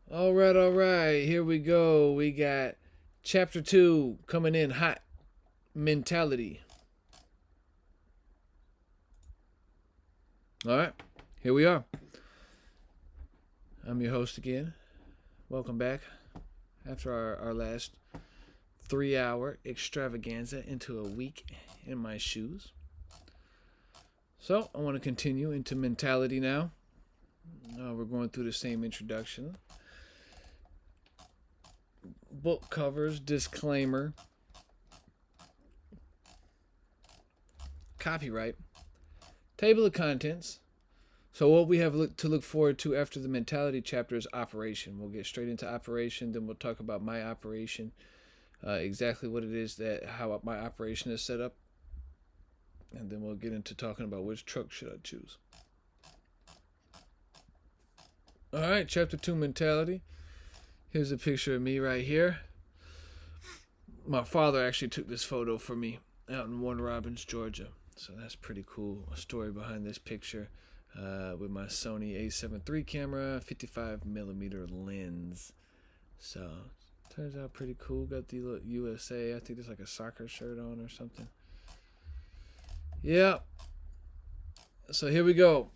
All right. Here we go. We got chapter 2 coming in hot. Mentality. All right. Here we are. I'm your host again. Welcome back after our last 3 hour extravaganza into a week in my shoes. So, I want to continue into mentality now. We're going through the same introduction. Book covers, disclaimer, copyright, table of contents. So what we have to look forward to after the mentality chapter is operation. We'll get straight into operation, then we'll talk about my operation, exactly what it is how my operation is set up, and then we'll get into talking about which truck should I choose. All right, chapter 2, mentality. Here's a picture of me right here. My father actually took this photo for me out in Warner Robins, Georgia. So that's pretty cool. A story behind this picture with my Sony A7 III camera, 55mm lens. So turns out pretty cool. Got the USA. I think there's like a soccer shirt on or something. Yeah. So here we go.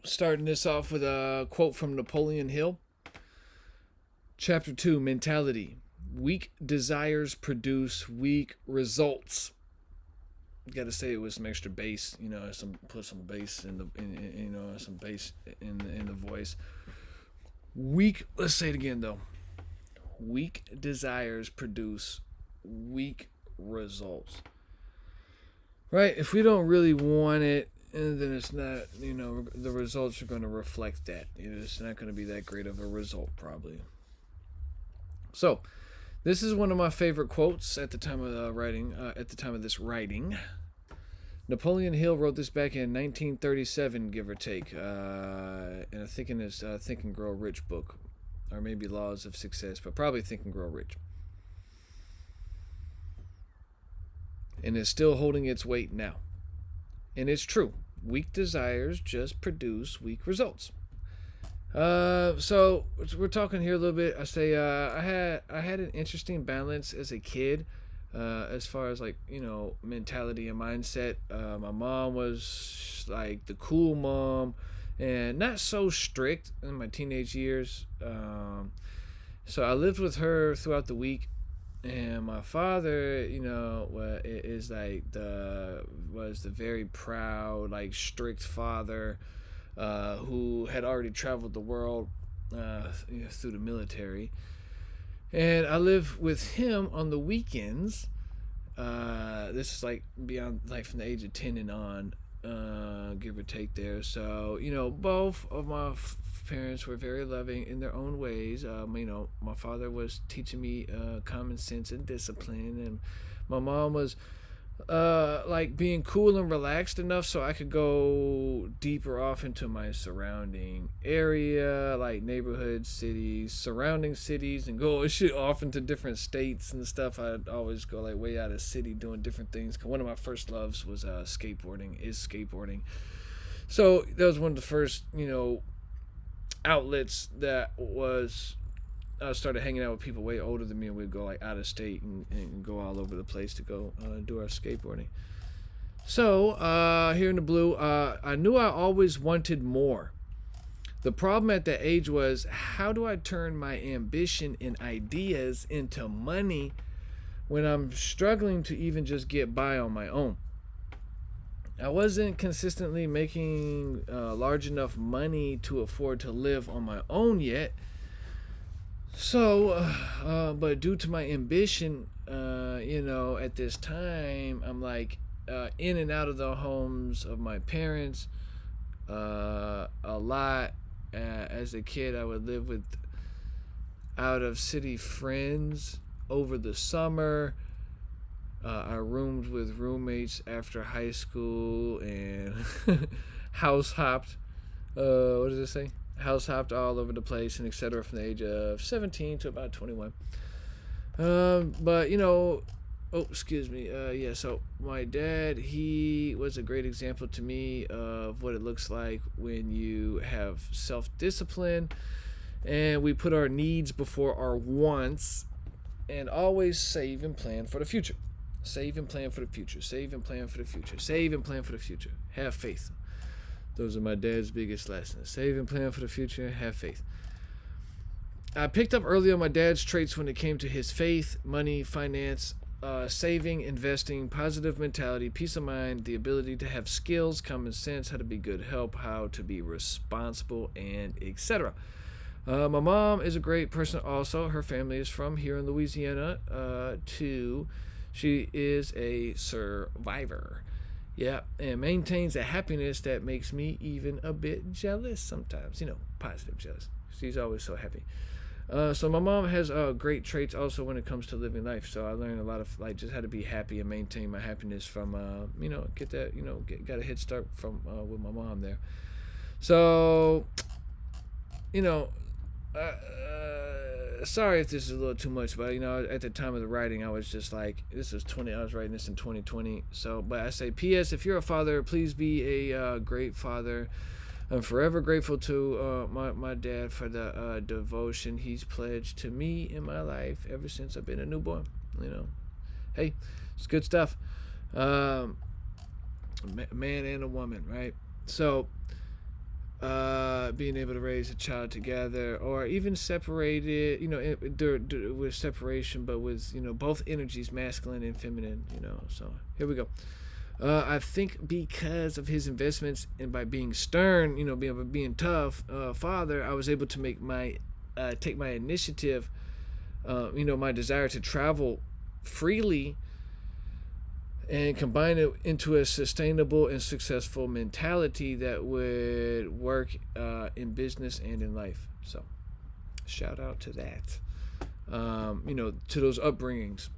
Starting this off with a quote from Napoleon Hill. Chapter 2, mentality. Weak desires produce weak results. Got to say it with some extra bass, put some bass some bass in the voice. Weak. Let's say it again though. Weak desires produce weak results. Right? If we don't really want it, then it's not. The results are going to reflect that. It's not going to be that great of a result, probably. So, this is one of my favorite quotes at the time of writing. At the time of this writing, Napoleon Hill wrote this back in 1937, give or take, and I think in his Think and Grow Rich book, or maybe Laws of Success, but probably Think and Grow Rich. And it's still holding its weight now. And it's true. Weak desires just produce weak results. So we're talking here a little bit. I say I had an interesting balance as a kid, as far as mentality and mindset. My mom was like the cool mom, and not so strict in my teenage years. So I lived with her throughout the week, and my father, is was the very proud, strict father. Who had already traveled the world through the military. And I live with him on the weekends. This is beyond, from the age of 10 and on, give or take there. So, both of my parents were very loving in their own ways. My father was teaching me common sense and discipline, and my mom was being cool and relaxed enough so I could go deeper off into my surrounding area, like neighborhoods, cities, surrounding cities, and go shit off into different states and stuff. I'd always go way out of city doing different things. One of my first loves was skateboarding. So that was one of the first, outlets that was I started hanging out with people way older than me, and we'd go out of state and go all over the place to go do our skateboarding. So here in the blue, I knew I always wanted more. The problem at that age was, how do I turn my ambition and ideas into money when I'm struggling to even just get by on my own? I wasn't consistently making large enough money to afford to live on my own yet. So, but due to my ambition, at this time, I'm in and out of the homes of my parents a lot. As a kid, I would live with out of city friends over the summer. I roomed with roommates after high school and house hopped. What does it say? House hopped all over the place and etc. from the age of 17 to about 21. But excuse me. Yeah, so my dad, he was a great example to me of what it looks like when you have self-discipline and we put our needs before our wants, and always save and plan for the future. Save and plan for the future. Save and plan for the future. Save and plan for the future. Have faith. Those are my dad's biggest lessons. Save and plan for the future. Have faith. I picked up early on my dad's traits when it came to his faith, money, finance, saving, investing, positive mentality, peace of mind, the ability to have skills, common sense, how to be good help, how to be responsible, and etc. My mom is a great person also. Her family is from here in Louisiana, too. She is a survivor. Yeah, and maintains a happiness that makes me even a bit jealous sometimes. Positive jealous. She's always so happy. So my mom has great traits also when it comes to living life. So I learned a lot of just how to be happy and maintain my happiness from get that got a head start from with my mom there. So sorry if this is a little too much, but at the time of the writing I was just like, I was writing this in 2020. So but I say, P.S. if you're a father, please be a great father. I'm forever grateful to my dad for the devotion he's pledged to me in my life ever since I've been a newborn. Hey, it's good stuff. Man and a woman, right? So being able to raise a child together, or even separated, with separation, but with both energies, masculine and feminine. So here we go. I think because of his investments and by being stern, being tough, father, I was able to make take my initiative, my desire to travel freely and combine it into a sustainable and successful mentality that would work in business and in life. So shout out to that, to those upbringings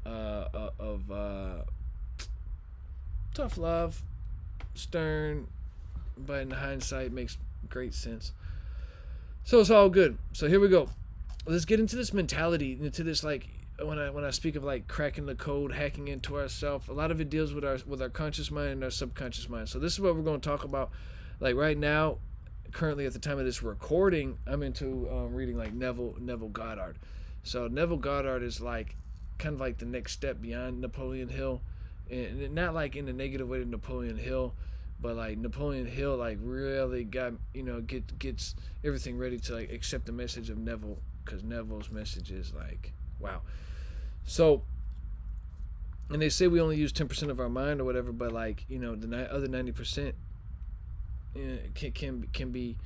of tough love, stern, but in hindsight makes great sense. So it's all good. So here we go. Let's get into this mentality, into this when I speak of cracking the code, hacking into ourselves. A lot of it deals with our conscious mind and our subconscious mind. So this is what we're going to talk about. Right now, currently at the time of this recording, I'm into reading Neville Goddard. So Neville Goddard is kind of the next step beyond Napoleon Hill. And not in the negative way to Napoleon Hill, but Napoleon Hill really got gets everything ready to accept the message of Neville, because Neville's message is wow. So, and they say we only use 10% of our mind or whatever, but the other 90% can be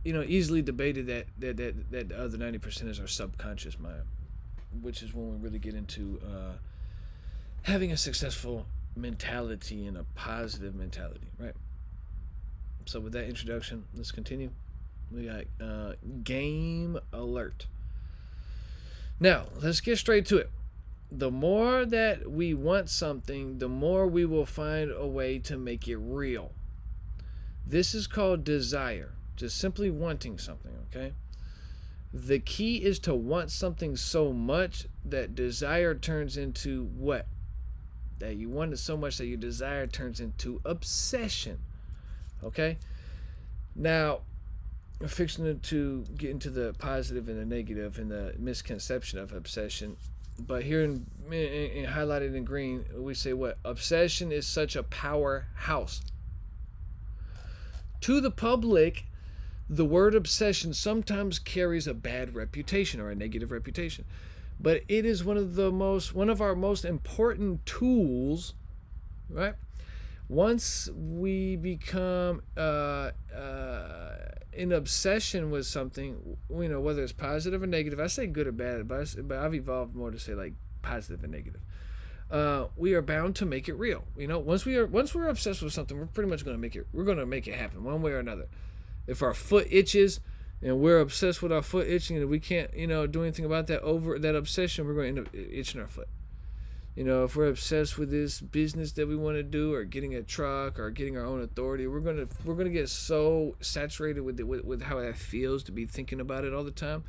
easily debated that the other 90% is our subconscious mind, which is when we really get into having a successful mentality and a positive mentality, right? So with that introduction, let's continue. We got game alert. Now, let's get straight to it. The more that we want something, the more we will find a way to make it real. This is called desire, just simply wanting something, okay? The key is to want something so much that desire turns into what? That you want it so much that your desire turns into obsession. Okay? Now, we're fixing to get into the positive and the negative and the misconception of obsession. But here in highlighted in green, we say what? Obsession is such a powerhouse. To the public, the word obsession sometimes carries a bad reputation or a negative reputation, but it is one of our most important tools, right? Once we become in obsession with something, whether it's positive or negative. I say good or bad, but I've evolved more to say positive and negative. We are bound to make it real. Once we're obsessed with something, we're pretty much going to make it. We're going to make it happen one way or another. If our foot itches and we're obsessed with our foot itching and we can't, do anything about that obsession, we're going to end up itching our foot. If we're obsessed with this business that we want to do, or getting a truck, or getting our own authority, we're gonna get so saturated with how that feels to be thinking about it all the time,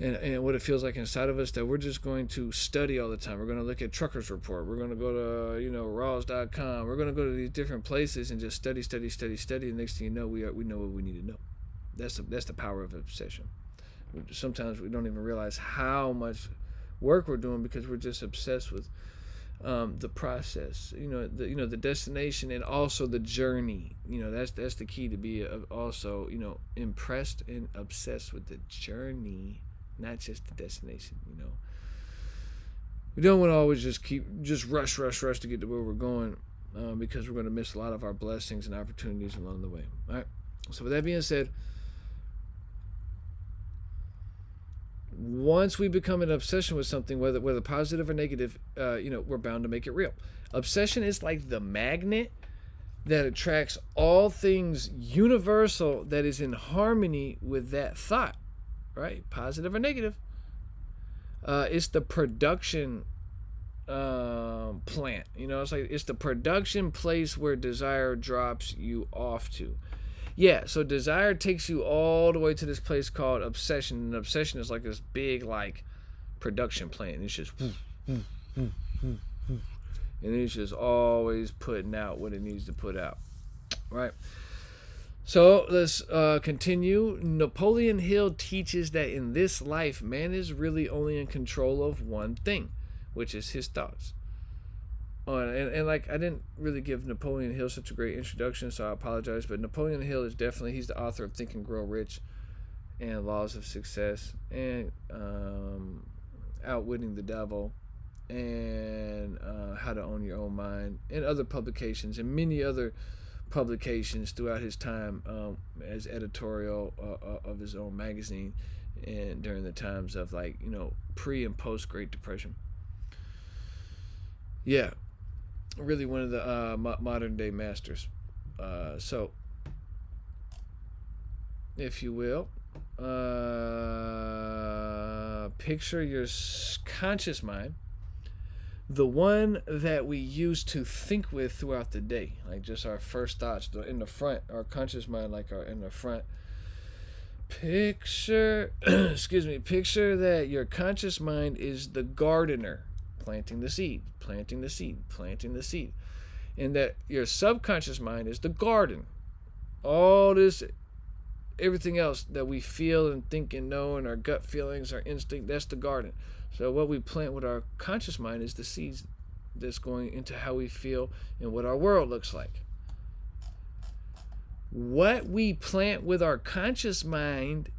and what it feels like inside of us, that we're just going to study all the time. We're going to look at Truckerz Report. We're going to go to Raws.com. We're going to go to these different places and just study. The next thing you know, we know what we need to know. That's the power of obsession. Sometimes we don't even realize how much work we're doing because we're just obsessed with the process. The destination and also the journey. That's the key, to be also impressed and obsessed with the journey, not just the destination. We don't want to always just rush to get to where we're going, because we're going to miss a lot of our blessings and opportunities along the way. All right. So with that being said, once we become an obsession with something, whether positive or negative, we're bound to make it real. Obsession is like the magnet that attracts all things universal that is in harmony with that thought, right? Positive or negative. It's the production plant. It's the production place where desire drops you off to. Yeah, so desire takes you all the way to this place called obsession, and obsession is like this big production plant. And it's just and it's just always putting out what it needs to put out, right? So let's continue. Napoleon Hill teaches that in this life, man is really only in control of one thing, which is his thoughts. And I didn't really give Napoleon Hill such a great introduction, so I apologize. But Napoleon Hill is he's the author of Think and Grow Rich and Laws of Success and Outwitting the Devil and How to Own Your Own Mind and other publications and many other publications throughout his time as editorial of his own magazine and during the times of pre and post Great Depression. Yeah. Really one of the modern day masters. So, if you will, picture your conscious mind, the one that we use to think with throughout the day, like just our first thoughts in the front, our conscious mind, in the front. Picture that your conscious mind is the gardener, planting the seed, and that your subconscious mind is the garden. All this, everything else that we feel and think and know, and our gut feelings, our instinct, that's the garden. So what we plant with our conscious mind is the seeds that's going into how we feel and what our world looks like. What we plant with our conscious mind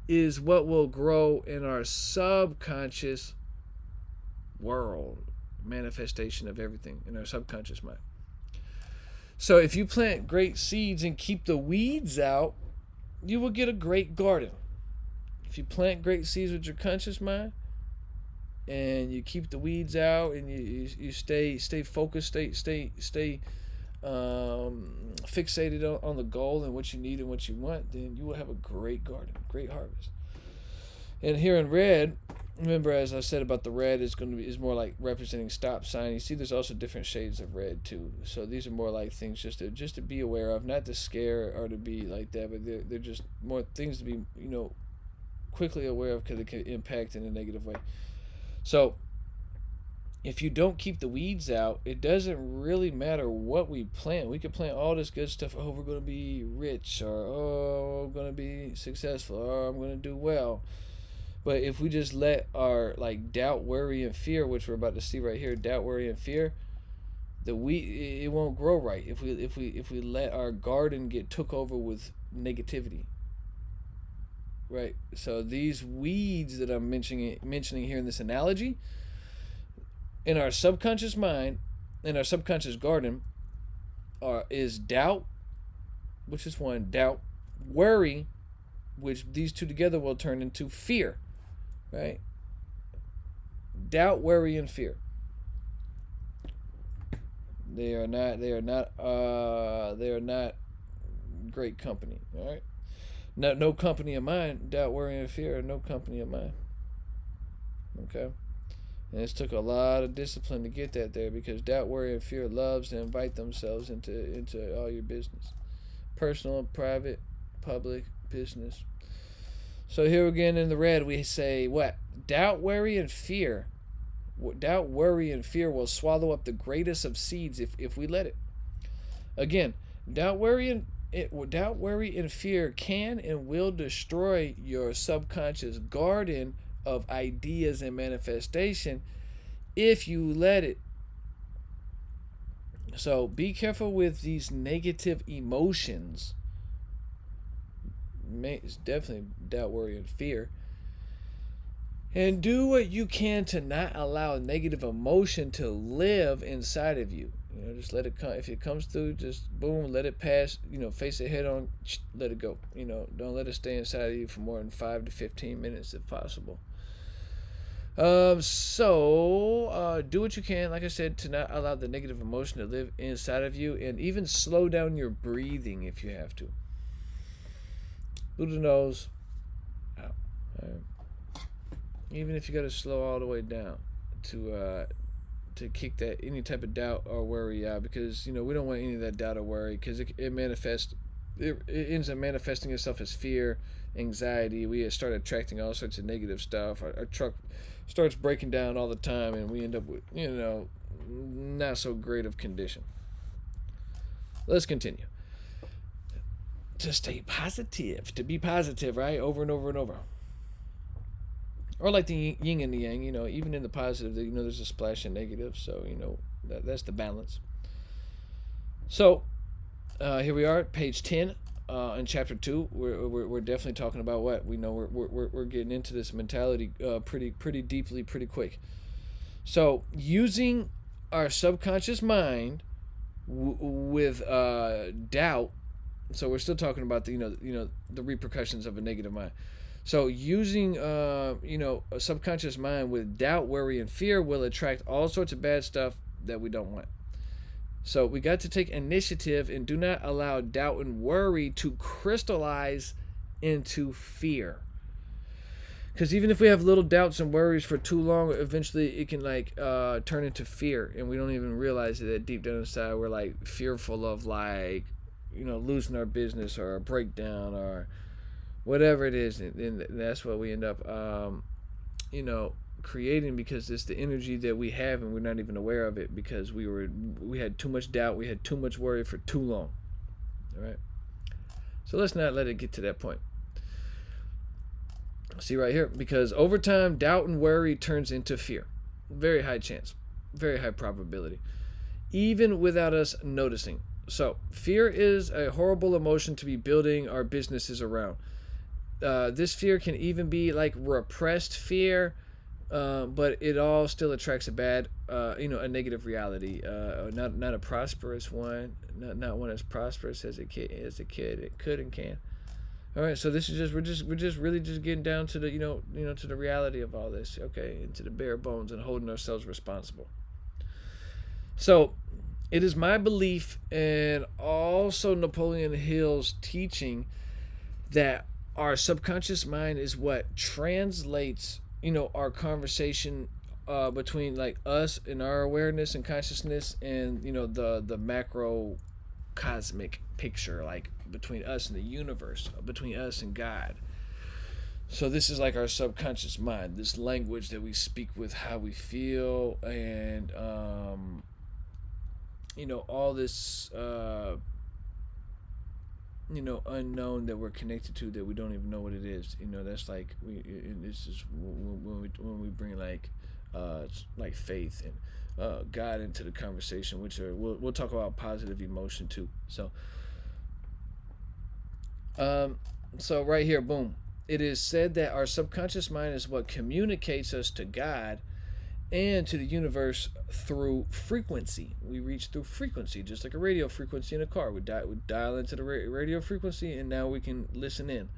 is what will grow in our subconscious world, manifestation of everything in our subconscious mind. So if you plant great seeds and keep the weeds out, you will get a great garden. If you plant great seeds with your conscious mind and you keep the weeds out and you stay focused, stay fixated on the goal and what you need and what you want, then you will have a great garden, great harvest. And here in red, remember, as I said about the red, is more like representing stop sign. You see, there's also different shades of red too. So these are more like things just to be aware of, not to scare or to be like that, but they're just more things to be quickly aware of because it can impact in a negative way. So if you don't keep the weeds out, it doesn't really matter what we plant. We could plant all this good stuff. Oh, we're going to be rich, or oh, I'm going to be successful, or I'm going to do well. But if we just let our doubt, worry, and fear, which we're about to see right here, doubt, worry, and fear, it won't grow right. If we let our garden get took over with negativity, right? So these weeds that I'm mentioning here in this analogy, in our subconscious mind, in our subconscious garden, is doubt, which is one, doubt, worry, which these two together will turn into fear. Right? Doubt, worry, and fear. They are not great company. All right? No company of mine. Doubt, worry, and fear are no company of mine. Okay? And it took a lot of discipline to get that there, because doubt, worry, and fear loves to invite themselves into all your business. Personal, private, public, business. So here again in the red, we say what? Doubt, worry, and fear. Doubt, worry, and fear will swallow up the greatest of seeds if we let it. Again, doubt, worry, doubt, worry, and fear can and will destroy your subconscious garden of ideas and manifestation if you let it. So be careful with these negative emotions. It's definitely doubt, worry, and fear. And do what you can to not allow negative emotion to live inside of you. Just let it come. If it comes through, just boom, let it pass. Face it head on, let it go. Don't let it stay inside of you for more than 5 to 15 minutes if possible. Do what you can, like I said, to not allow the negative emotion to live inside of you, and even slow down your breathing if you have to. Through the nose, out. Even if you got to slow all the way down to kick that any type of doubt or worry out, because we don't want any of that doubt or worry, because it ends up manifesting itself as fear, anxiety. We start attracting all sorts of negative stuff. Our truck starts breaking down all the time, and we end up with not so great of condition. Let's continue. To stay positive, to be positive, right? Over and over and over. Or like the yin and the yang, even in the positive, there's a splash of negative. So, that's the balance. So, here we are, page 10, in chapter 2. We're definitely talking about what we know. We're getting into this mentality pretty deeply, pretty quick. So, using our subconscious mind with doubt. So we're still talking about the repercussions of a negative mind. So using a subconscious mind with doubt, worry, and fear will attract all sorts of bad stuff that we don't want. So we got to take initiative and do not allow doubt and worry to crystallize into fear. Because even if we have little doubts and worries for too long, eventually it can turn into fear, and we don't even realize that deep down inside we're fearful of losing our business or a breakdown or whatever it is, and that's what we end up creating, because it's the energy that we have and we're not even aware of it, because we had too much doubt, we had too much worry for too long. All right, so let's not let it get to that point. See right here, because over time doubt and worry turns into fear. Very high chance, very high probability, even without us noticing. So fear is a horrible emotion to be building our businesses around. This fear can even be repressed fear, but it all still attracts a bad, a negative reality. Not a prosperous one, not one as prosperous as a kid. It could and can. All right, so this is we're just really getting down to the to the reality of all this, okay, and to the bare bones, and holding ourselves responsible. So it is my belief, and also Napoleon Hill's teaching, that our subconscious mind is what translates, our conversation between us and our awareness and consciousness, and the macro cosmic picture, between us and the universe, between us and God. So this is our subconscious mind, this language that we speak with how we feel, and all this unknown that we're connected to, that we don't even know what it is. That's this is when we bring faith and God into the conversation, which we'll talk about positive emotion too. So right here, boom. It is said that our subconscious mind is what communicates us to God and to the universe through frequency. We reach through frequency, just like a radio frequency in a car. We dial into the radio frequency, and now we can listen in.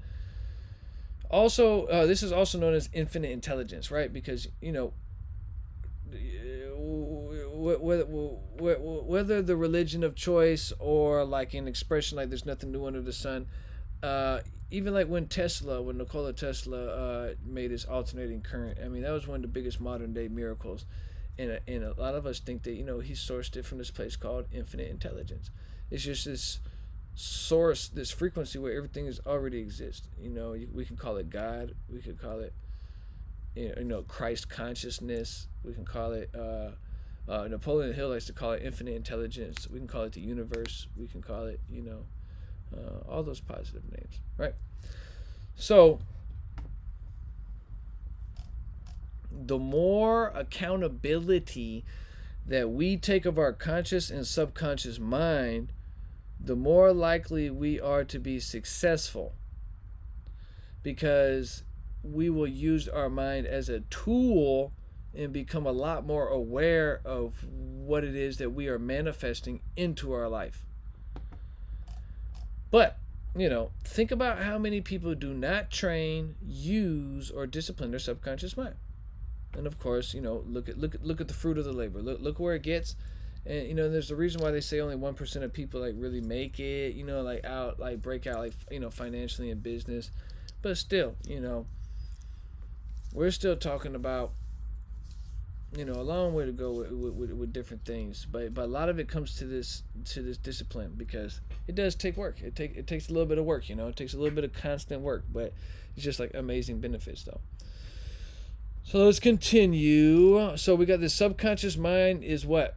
Also, this is also known as infinite intelligence, right? Because whether the religion of choice or an expression there's nothing new under the sun, even when Nikola Tesla made his alternating current, that was one of the biggest modern day miracles, and a lot of us think that he sourced it from this place called infinite intelligence. It's just this source, this frequency where everything is already exists. We can call it God, we could call it Christ consciousness, we can call it Napoleon Hill likes to call it infinite intelligence, we can call it the universe, we can call it all those positive names, right? So the more accountability that we take of our conscious and subconscious mind, the more likely we are to be successful, because we will use our mind as a tool and become a lot more aware of what it is that we are manifesting into our life. But, think about how many people do not train, use, or discipline their subconscious mind. And of course, look at the fruit of the labor. Look where it gets. And there's a reason why they say only 1% of people like really make it, break out financially in business. But still, we're still talking about a long way to go with different things, but a lot of it comes to this discipline, because it does take work. It takes a little bit of work. It takes a little bit of constant work, but it's just like amazing benefits though. So let's continue. So we got this subconscious mind is what?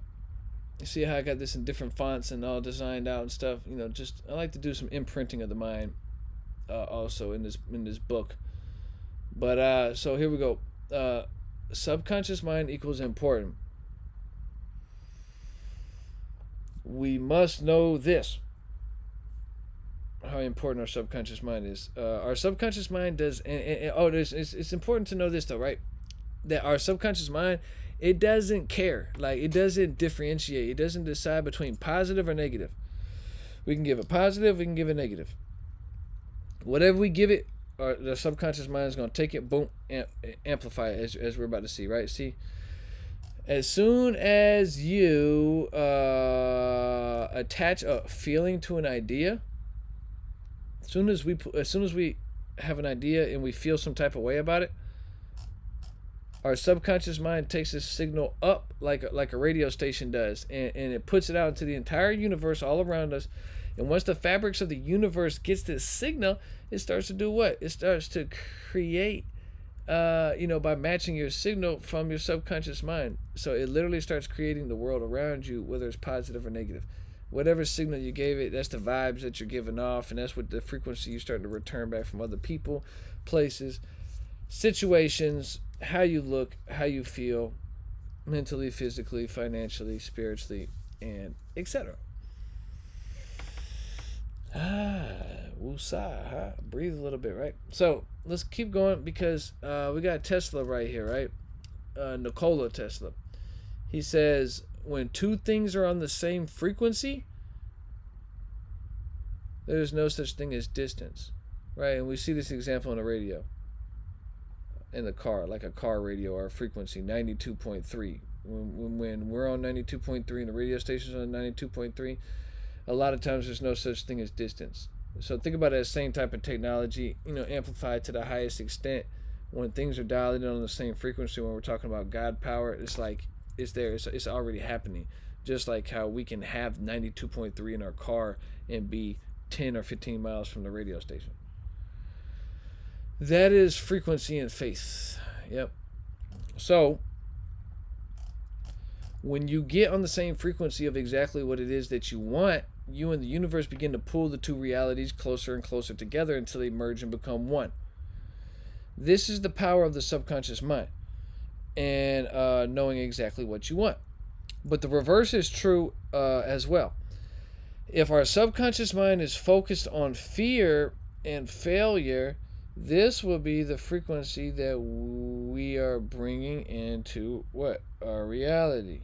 You see how I got this in different fonts and all designed out and stuff. Just I like to do some imprinting of the mind also in this book. But so here we go. Subconscious mind equals important. We must know this, how important our subconscious mind is. Our subconscious mind does, it's important to know this though, right? That our subconscious mind, it doesn't care. Like, it doesn't differentiate. It doesn't decide between positive or negative. We can give a positive, we can give a negative. Whatever we give it, the subconscious mind is going to take it, boom, amplify it, as we're about to see, right? See, as soon as you attach a feeling to an idea, as soon as we have an idea and we feel some type of way about it, our subconscious mind takes this signal up like a radio station does, and it puts it out into the entire universe all around us. And once the fabrics of the universe gets this signal, it starts to do what? It starts to create, by matching your signal from your subconscious mind. So it literally starts creating the world around you, whether it's positive or negative. Whatever signal you gave it, that's the vibes that you're giving off, and that's what the frequency you start to return back from other people, places, situations, how you look, how you feel, mentally, physically, financially, spiritually, and etc. Woosah, breathe a little bit, right? So let's keep going, because we got Tesla right here, right? Nikola Tesla. He says, when two things are on the same frequency, there's no such thing as distance, right? And we see this example on the radio, in the car, like a car radio, or frequency 92.3. When we're on 92.3 and the radio station's on 92.3, a lot of times there's no such thing as distance. So think about it as same type of technology, amplified to the highest extent. When things are dialed in on the same frequency, when we're talking about God power, it's like it's there. It's already happening. Just like how we can have 92.3 in our car and be 10 or 15 miles from the radio station. That is frequency and faith. Yep. So when you get on the same frequency of exactly what it is that you want, you and the universe begin to pull the two realities closer and closer together until they merge and become one. This is the power of the subconscious mind, and knowing exactly what you want. But the reverse is true as well. If our subconscious mind is focused on fear and failure, this will be the frequency that we are bringing into what? Our reality.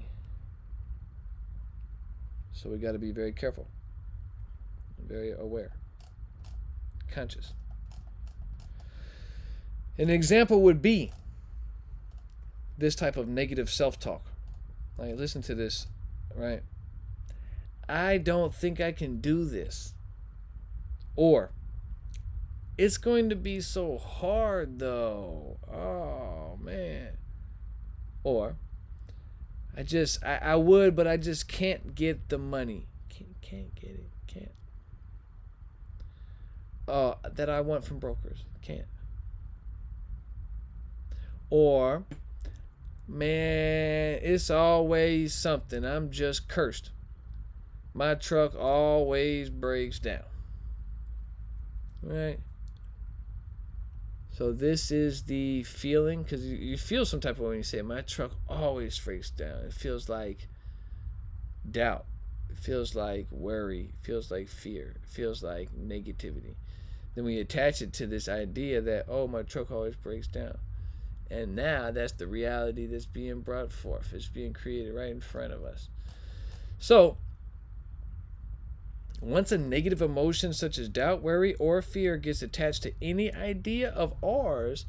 So we got to be very careful, very aware, conscious. An example would be this type of negative self-talk. Like, listen to this, right? I don't think I can do this. Or, it's going to be so hard though. Oh man. Or, I would, but I just can't get the money. Can't get it. Can't. That I want from brokers. Can't. Or, man, it's always something. I'm just cursed. My truck always breaks down. right? So this is the feeling, because you feel some type of way when you say, my truck always breaks down. It feels like doubt. It feels like worry. It feels like fear. It feels like negativity. Then we attach it to this idea that, oh, my truck always breaks down. And now that's the reality that's being brought forth. It's being created right in front of us. So once a negative emotion such as doubt, worry, or fear gets attached to any idea of ours,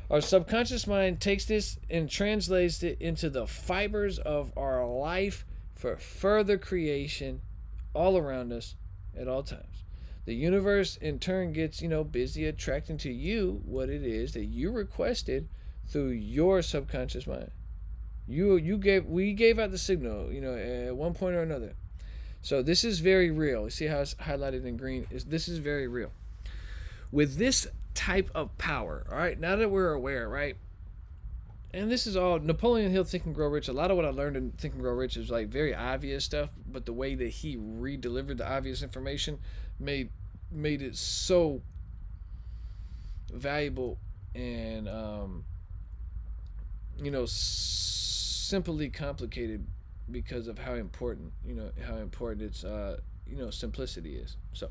our subconscious mind takes this and translates it into the fibers of our life for further creation all around us at all times. The universe in turn gets, busy attracting to you what it is that you requested through your subconscious mind. We gave out the signal, at one point or another. So this is very real. You see how it's highlighted in green? This is very real. With this type of power, all right, now that we're aware, right? And this is all Napoleon Hill, Think and Grow Rich. A lot of what I learned in Think and Grow Rich is like very obvious stuff, but the way that he re-delivered the obvious information made it so valuable and simply complicated because of how important its simplicity is. So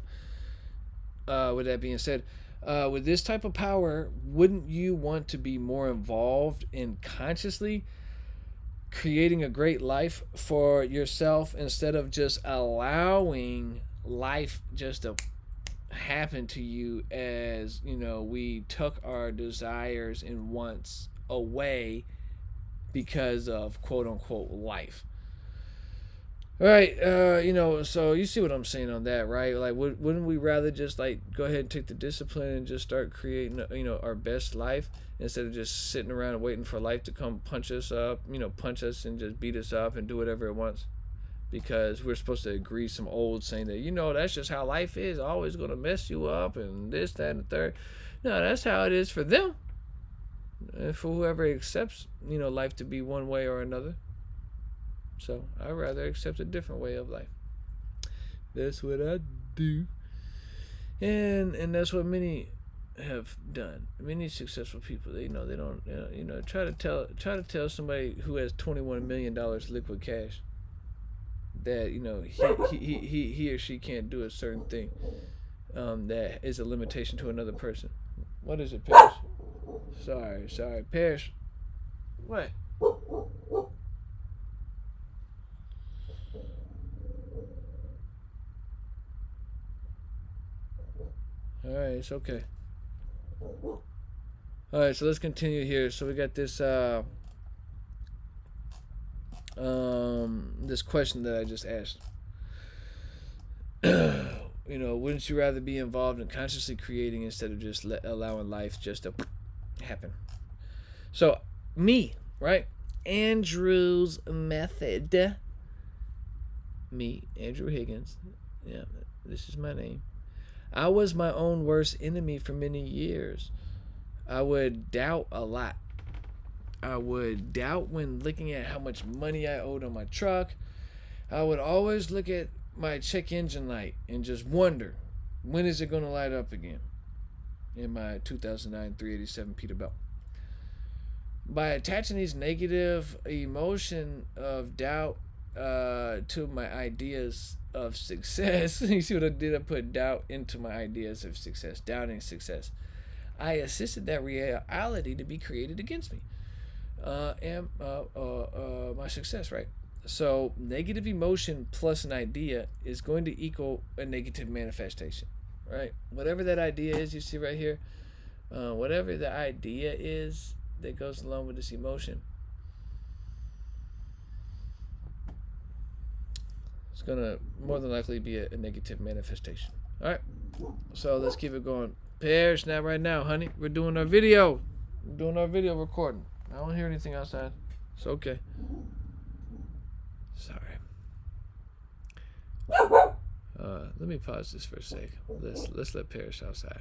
with that being said, with this type of power, wouldn't you want to be more involved in consciously creating a great life for yourself instead of just allowing life just to happen to you as we took our desires and wants away because of quote unquote life? Right, so you see what I'm saying on that, right? Like, wouldn't we rather just like go ahead and take the discipline and just start creating, our best life instead of just sitting around and waiting for life to come punch us up, punch us and just beat us up and do whatever it wants? Because we're supposed to agree some old saying that, that's just how life is, always going to mess you up and this, that, and the third. No, that's how it is for them. And for whoever accepts, life to be one way or another. So I'd rather accept a different way of life. That's what I do, and that's what many have done. Many successful people, they don't, try to tell somebody who has $21 million liquid cash that he or she can't do a certain thing that is a limitation to another person. What is it, Parrish? Sorry, Parrish. What? Alright, it's okay. Alright, so let's continue here. So we got this this question that I just asked. Wouldn't you rather be involved in consciously creating instead of just allowing life just to happen? So, me, right? Andrew's method. Me, Andrew Higgins. Yeah, this is my name. I was my own worst enemy for many years. I would doubt a lot. I would doubt when looking at how much money I owed on my truck. I would always look at my check engine light and just wonder, when is it going to light up again? In my 2009 387 Peterbilt. By attaching these negative emotion of doubt to my ideas of success, you see what I did? I put doubt into my ideas of success, doubting success. I assisted that reality to be created against me and my success, right? So negative emotion plus an idea is going to equal a negative manifestation, right? Whatever that idea is, you see right here, whatever the idea is that goes along with this emotion, it's going to more than likely be a negative manifestation. All right, so let's keep it going. Parrish, not right now, honey. We're doing our video. We're doing our video recording. I don't hear anything outside. It's okay. Sorry. Let me pause this for a sec. Let's let Parrish outside.